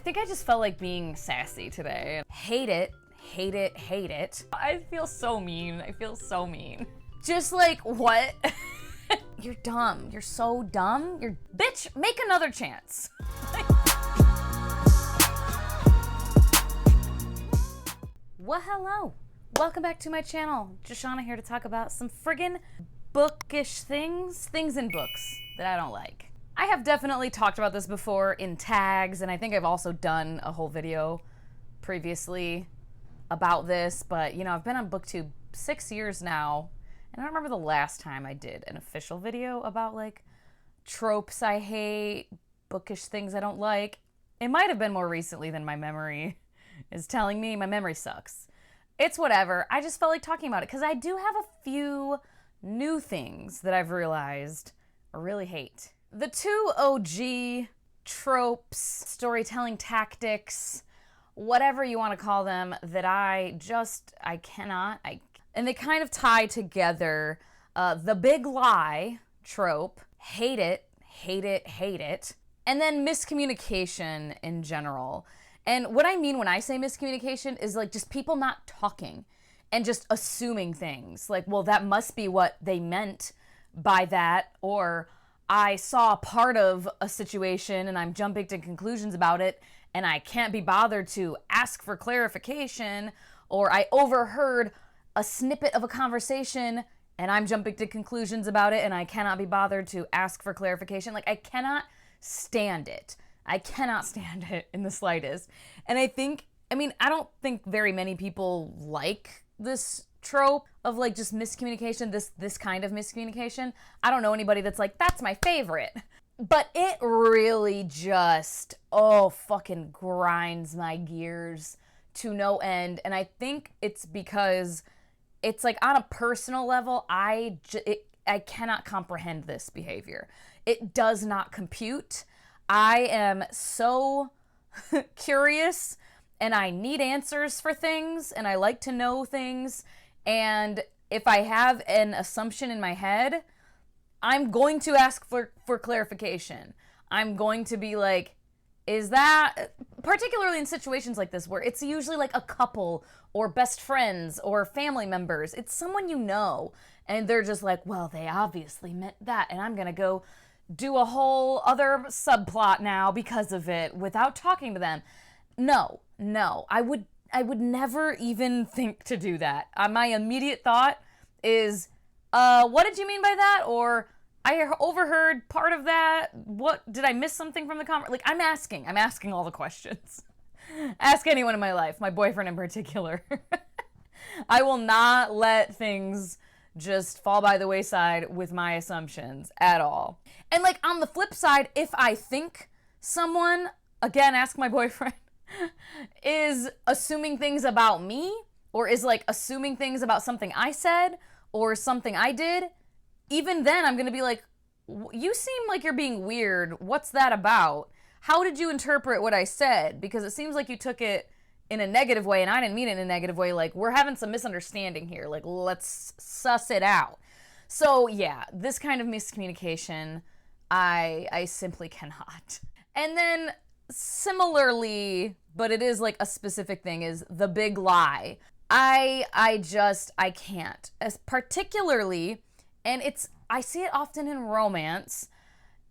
think I just felt like being sassy today. Hate it, hate it, hate it. I feel so mean. I feel so mean. Just like, what? You're dumb. You're so dumb. You're, bitch, make another chance. Well, hello. Welcome back to my channel. Joshana here to talk about some friggin' bookish things in books that I don't like. I have definitely talked about this before in tags, and I think I've also done a whole video previously about this, but you know, I've been on booktube 6 years now, and I don't remember the last time I did an official video about like tropes I hate, bookish things I don't like. It might have been more recently than my memory is telling me. My memory sucks. It's whatever. I just felt like talking about it because I do have a few new things that I've realized I really hate. The two OG tropes, storytelling tactics, whatever you want to call them, that I cannot, and they kind of tie together. The big lie trope, hate it, hate it, hate it, and then miscommunication in general. And what I mean when I say miscommunication is like just people not talking and just assuming things. Like, well, that must be what they meant by that, or I saw part of a situation and I'm jumping to conclusions about it and I can't be bothered to ask for clarification, or I overheard a snippet of a conversation and I'm jumping to conclusions about it and I cannot be bothered to ask for clarification. Like, I cannot stand it. I cannot stand it in the slightest. And I don't think very many people like this trope of like just miscommunication, this kind of miscommunication. I don't know anybody that's like, that's my favorite. But it really just, fucking grinds my gears to no end. And I think it's because it's like on a personal level, I cannot comprehend this behavior. It does not compute. I am so curious and I need answers for things and I like to know things. And if I have an assumption in my head, I'm going to ask for clarification. I'm going to be like, is that, particularly in situations like this where it's usually like a couple or best friends or family members, it's someone you know, and they're just like, well, they obviously meant that, and I'm gonna go do a whole other subplot now because of it without talking to them. No, I would never even think to do that. My immediate thought is, what did you mean by that? Or I overheard part of that. What, did I miss something from the conversation? Like, I'm asking all the questions. Ask anyone in my life, my boyfriend in particular. I will not let things just fall by the wayside with my assumptions at all. And like on the flip side, if I think someone, again, ask my boyfriend, is assuming things about me, or is like assuming things about something I said or something I did, even then I'm gonna be like, you seem like you're being weird. What's that about? How did you interpret what I said? Because it seems like you took it in a negative way, and I didn't mean it in a negative way. Like, we're having some misunderstanding here. Like, let's suss it out. So yeah, this kind of miscommunication, I simply cannot. And then similarly, but it is like a specific thing, is the big lie. I can't. As particularly, and I see it often in romance,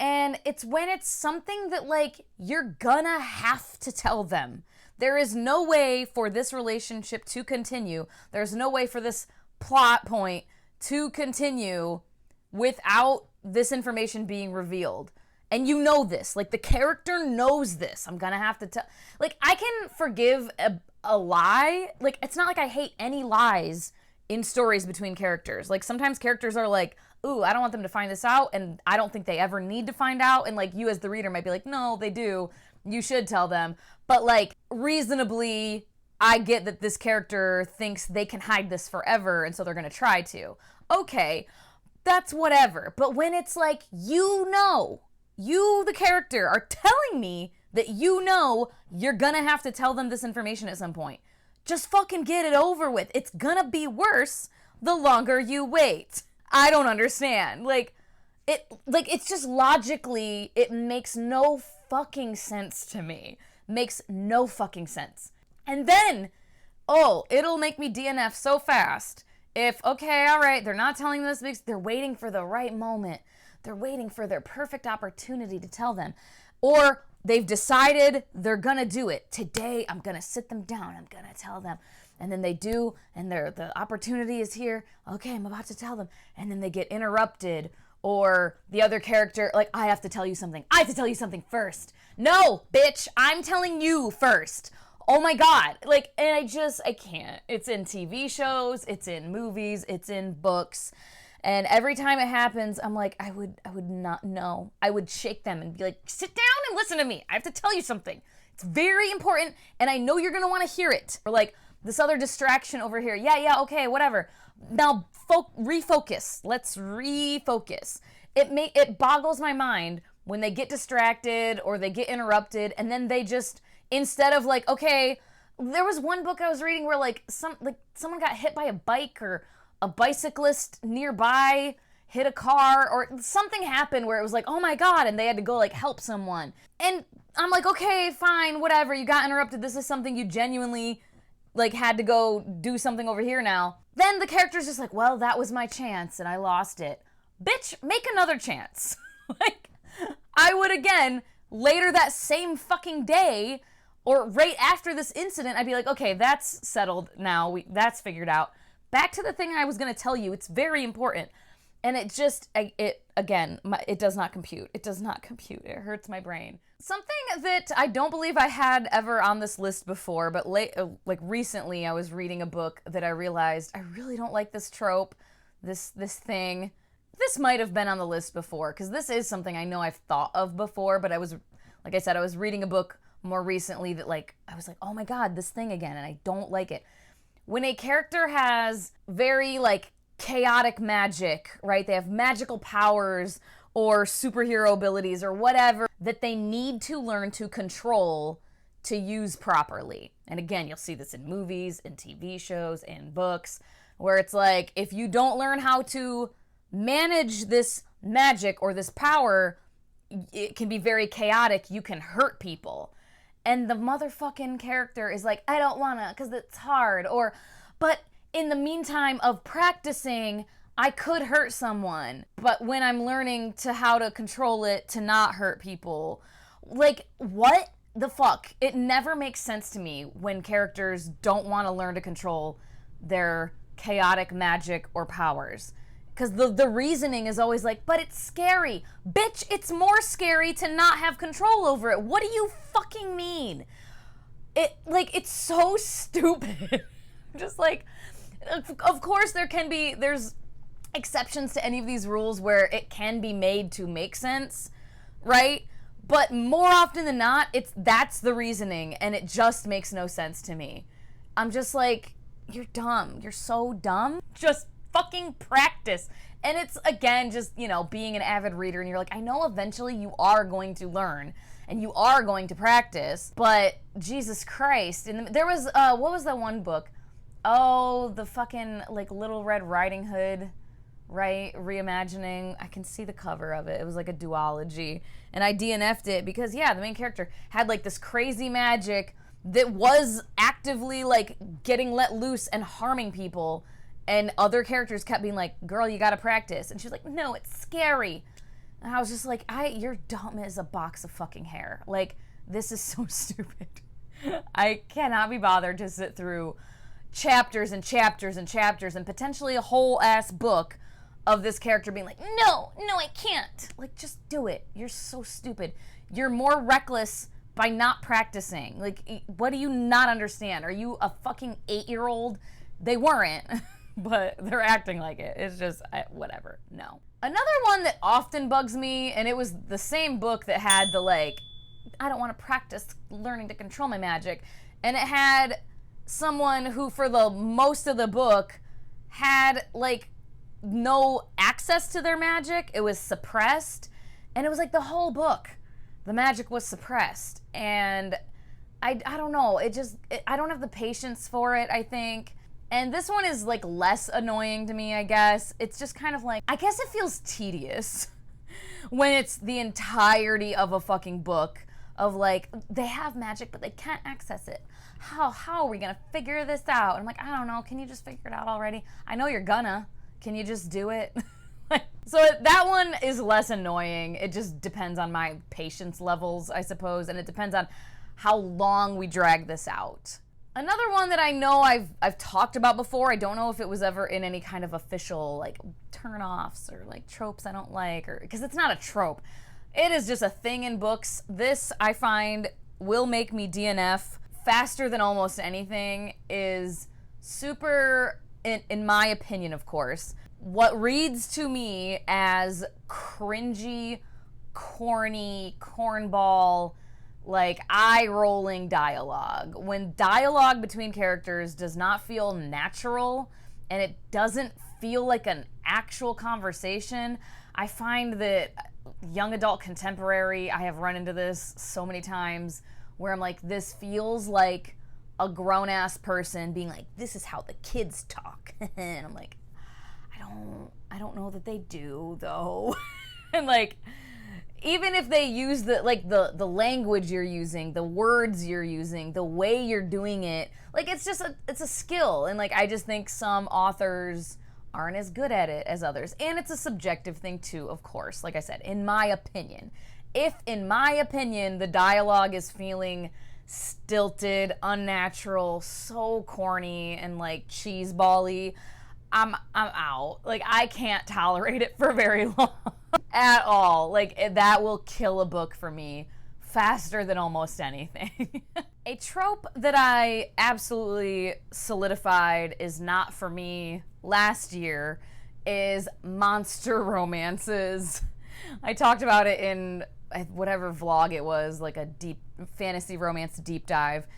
and it's when it's something that like you're gonna have to tell them. There is no way for this relationship to continue. There's no way for this plot point to continue without this information being revealed. And you know this. Like, the character knows this. I'm gonna have to tell. Like, I can forgive a lie. Like, it's not like I hate any lies in stories between characters. Like, sometimes characters are like, ooh, I don't want them to find this out, and I don't think they ever need to find out. And like, you as the reader might be like, no, they do. You should tell them. But like, reasonably, I get that this character thinks they can hide this forever, and so they're gonna try to. Okay, that's whatever. But when it's like, you know, you, the character, are telling me that you know you're gonna have to tell them this information at some point. Just fucking get it over with. It's gonna be worse the longer you wait. I don't understand. It's just logically, it makes no fucking sense to me makes no fucking sense. And then, oh, it'll make me DNF so fast. If, okay, all right, they're not telling this, they're waiting for the right moment. They're waiting for their perfect opportunity to tell them. Or they've decided they're gonna do it. Today, I'm gonna sit them down. I'm gonna tell them. And then they do, and the opportunity is here. Okay, I'm about to tell them. And then they get interrupted. Or the other character, like, I have to tell you something. I have to tell you something first. No, bitch, I'm telling you first. Oh my God. Like, and I can't. It's in TV shows, it's in movies, it's in books. And every time it happens, I'm like, I would not know. I would shake them and be like, sit down and listen to me. I have to tell you something. It's very important, and I know you're gonna wanna hear it. Or like, this other distraction over here. Yeah, okay, whatever. Now, refocus. Let's refocus. It boggles my mind when they get distracted or they get interrupted, and then they just, instead of like, okay, there was one book I was reading where someone got hit by a bike, or a bicyclist nearby hit a car, or something happened where it was like, oh my God, and they had to go like help someone. And I'm like, okay, fine, whatever, you got interrupted. This is something you genuinely like had to go do something over here now. Then the character's just like, well, that was my chance and I lost it. Bitch, make another chance. Like, I would again, later that same fucking day, or right after this incident, I'd be like, okay, that's settled now. That's figured out. Back to the thing I was going to tell you. It's very important. And it just, it does not compute. It does not compute. It hurts my brain. Something that I don't believe I had ever on this list before, but recently I was reading a book that I realized I really don't like this trope, this thing. This might have been on the list before, because this is something I know I've thought of before, but I was reading a book more recently that I was like, oh my God, this thing again, and I don't like it. When a character has very chaotic magic, right? They have magical powers or superhero abilities or whatever that they need to learn to control to use properly. And again, you'll see this in movies, in TV shows, in books, where it's like, if you don't learn how to manage this magic or this power, it can be very chaotic. You can hurt people. And the motherfucking character is like, I don't wanna, because it's hard. But in the meantime of practicing, I could hurt someone. But when I'm learning how to control it to not hurt people, like, what the fuck? It never makes sense to me when characters don't want to learn to control their chaotic magic or powers. Because the reasoning is always like, but it's scary. Bitch, it's more scary to not have control over it. What do you fucking mean? It's so stupid. Just of course there's exceptions to any of these rules where it can be made to make sense, right? But more often than not, that's the reasoning, and it just makes no sense to me. I'm just like, you're dumb. You're so dumb. Just fucking practice. And it's, again, just, being an avid reader, and you're like, I know eventually you are going to learn, and you are going to practice, but Jesus Christ. And there was, what was that one book? Oh, the fucking, Little Red Riding Hood, right? Reimagining. I can see the cover of it. It was like a duology. And I DNF'd it because, the main character had, this crazy magic that was actively, getting let loose and harming people. And other characters kept being like, girl, you gotta practice. And she was like, no, it's scary. And I was just like, you're dumb as a box of fucking hair. This is so stupid. I cannot be bothered to sit through chapters and chapters and chapters and potentially a whole ass book of this character being like, no, I can't. Just do it. You're so stupid. You're more reckless by not practicing. What do you not understand? Are you a fucking 8-year-old? They weren't, but they're acting like it. It's just, whatever. No. Another one that often bugs me, and it was the same book that had I don't want to practice learning to control my magic. And it had someone who, for the most of the book, had no access to their magic. It was suppressed, and it was the whole book the magic was suppressed. And I don't know, I don't have the patience for it, I think. And this one is less annoying to me, I guess. It's just kind of I guess it feels tedious when it's the entirety of a fucking book of like, they have magic, but they can't access it. How are we gonna figure this out? And I'm like, I don't know, can you just figure it out already? I know you're gonna. Can you just do it? So that one is less annoying. It just depends on my patience levels, I suppose, and it depends on how long we drag this out. Another one that I know I've talked about before, I don't know if it was ever in any kind of official like turn-offs or like tropes I don't like, or because it's not a trope. It is just a thing in books. This, I find, will make me DNF faster than almost anything, is super, in my opinion, of course, what reads to me as cringy, corny, cornball, like eye-rolling dialogue. When dialogue between characters does not feel natural and it doesn't feel like an actual conversation, I find that young adult contemporary, I have run into this so many times where I'm like, this feels like a grown-ass person being like, this is how the kids talk. And I'm like, I don't know that they do, though. And like, even if they use the language you're using, the words you're using, the way you're doing it, like it's a skill. And like, I just think some authors aren't as good at it as others. And it's a subjective thing too, of course. Like I said, in my opinion. If, in my opinion, the dialogue is feeling stilted, unnatural, so corny, and like cheeseball-y, I'm out. Like, I can't tolerate it for very long at all. Like, that will kill a book for me faster than almost anything. A trope that I absolutely solidified is not for me last year is monster romances. I talked about it in whatever vlog it was, like a deep fantasy romance deep dive,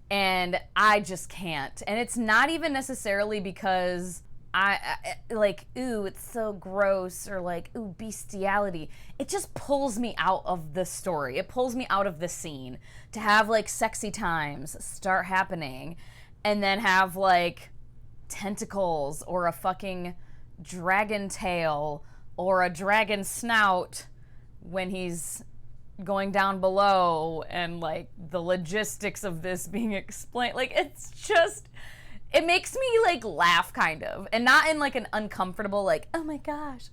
and I just can't. And it's not even necessarily because I like, ooh, it's so gross, or like, ooh, bestiality. It just pulls me out of the story. It pulls me out of the scene to have like sexy times start happening and then have like tentacles or a fucking dragon tail or a dragon snout when he's going down below, and like the logistics of this being explained. Like, it's just, it makes me like laugh kind of, and not in like an uncomfortable like, oh my gosh,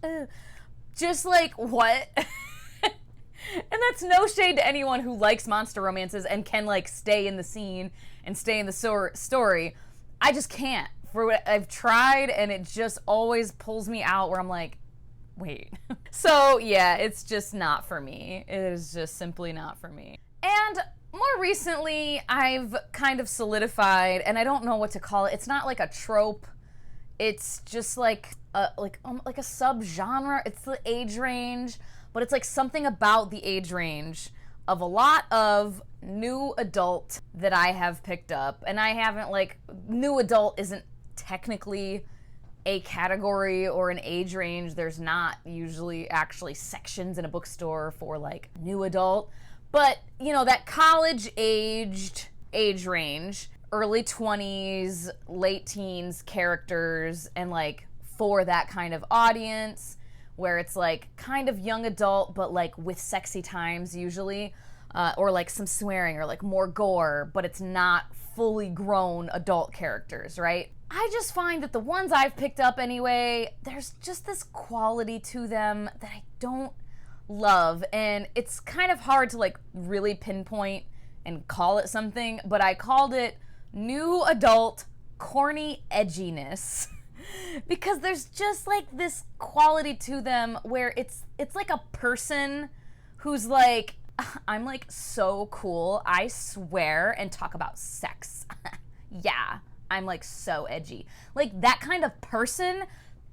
just like, what? And that's no shade to anyone who likes monster romances and can like stay in the scene and stay in the story. I just can't. For what I've tried, and it just always pulls me out where I'm like, wait. So yeah, it's just not for me. It is just simply not for me. And more recently, I've kind of solidified, and I don't know what to call it. It's not like a trope. It's just like a subgenre. It's the age range, but it's like something about the age range of a lot of new adult that I have picked up. And I haven't, like, new adult isn't technically a category or an age range. There's not usually actually sections in a bookstore for like new adult, but you know, that college aged age range, early 20s, late teens characters, and like for that kind of audience where it's like kind of young adult but like with sexy times usually, or like some swearing or like more gore, but it's not fully grown adult characters, right? I just find that the ones I've picked up anyway, there's just this quality to them that I don't love. And it's kind of hard to like really pinpoint and call it something, but I called it new adult corny edginess. Because there's just like this quality to them where it's like a person who's like, I'm like so cool, I swear, and talk about sex. Yeah. I'm like so edgy. Like, that kind of person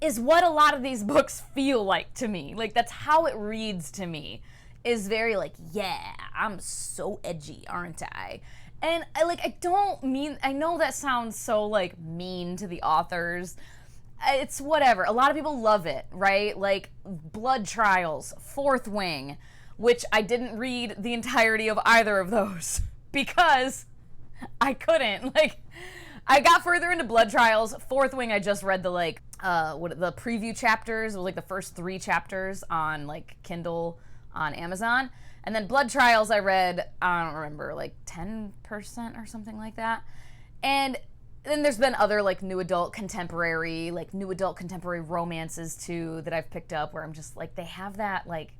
is what a lot of these books feel like to me. Like, that's how it reads to me, is very like, yeah, I'm so edgy, aren't I? And I know that sounds so like mean to the authors. It's whatever. A lot of people love it, right? Like Blood Trials, Fourth Wing, which I didn't read the entirety of either of those because I couldn't. Like, I got further into Blood Trials. Fourth Wing, I just read the the preview chapters. It was like the first 3 chapters on like Kindle on Amazon. And then Blood Trials I read, I don't remember, like 10% or something like that. And then there's been other like new adult contemporary romances too that I've picked up where I'm just like, they have that like,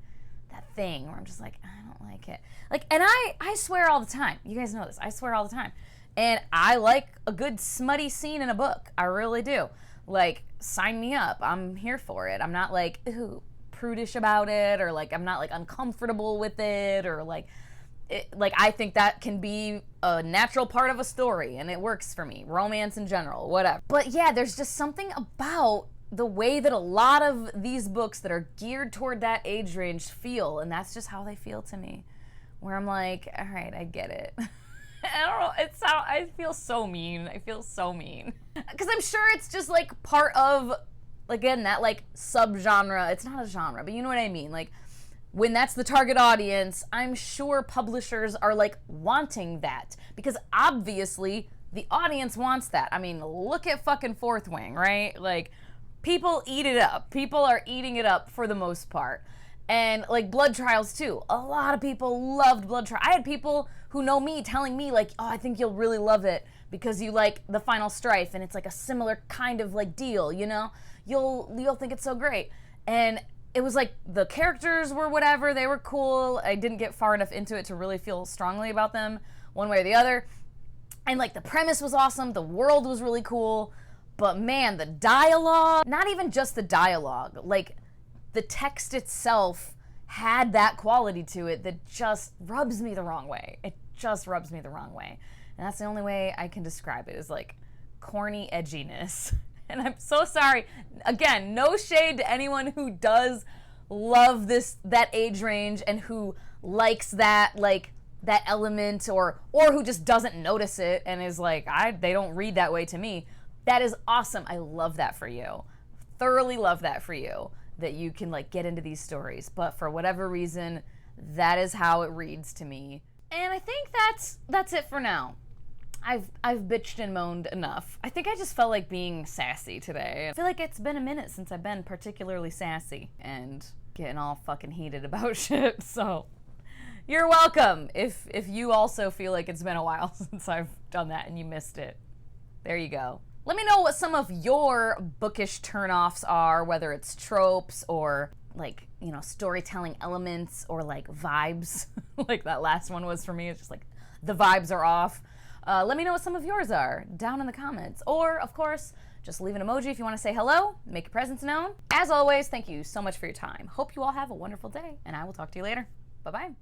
that thing where I'm just like, I don't like it. Like, and I swear all the time. You guys know this. I swear all the time. And I like a good smutty scene in a book. I really do. Like, sign me up. I'm here for it. I'm not like, ooh, prudish about it, or like I'm not like uncomfortable with it, or like I think that can be a natural part of a story and it works for me. Romance in general, whatever. But yeah, there's just something about the way that a lot of these books that are geared toward that age range feel, and that's just how they feel to me. Where I'm like, all right, I get it. I don't know, I feel so mean. I feel so mean. Because I'm sure it's just like part of, again, that like subgenre. It's not a genre, but you know what I mean. Like, when that's the target audience, I'm sure publishers are like wanting that. Because obviously, the audience wants that. I mean, look at fucking Fourth Wing, right? Like, people eat it up. People are eating it up for the most part. And like Blood Trials too. A lot of people loved Blood Trials. I had people who know me telling me like, oh, I think you'll really love it because you like the final strife and it's like a similar kind of like deal, you know? You'll think it's so great. And it was like the characters were whatever, they were cool. I didn't get far enough into it to really feel strongly about them one way or the other. And like the premise was awesome, the world was really cool, but man, the dialogue, not even just the dialogue, like the text itself had that quality to it that just rubs me the wrong way. It just rubs me the wrong way. And that's the only way I can describe it, is like corny edginess. And I'm so sorry. Again, no shade to anyone who does love that age range and who likes that, like, that element, or who just doesn't notice it and is like, they don't read that way to me. That is awesome. I love that for you. Thoroughly love that for you, that you can like get into these stories. But for whatever reason, that is how it reads to me. And I think that's it for now. I've bitched and moaned enough. I think I just felt like being sassy today. I feel like it's been a minute since I've been particularly sassy and getting all fucking heated about shit. So you're welcome if you also feel like it's been a while since I've done that and you missed it. There you go. Let me know what some of your bookish turnoffs are, whether it's tropes or like, you know, storytelling elements or like vibes, like that last one was for me. It's just like the vibes are off. Let me know what some of yours are down in the comments. Or, of course, just leave an emoji if you want to say hello, make your presence known. As always, thank you so much for your time. Hope you all have a wonderful day, and I will talk to you later. Bye-bye.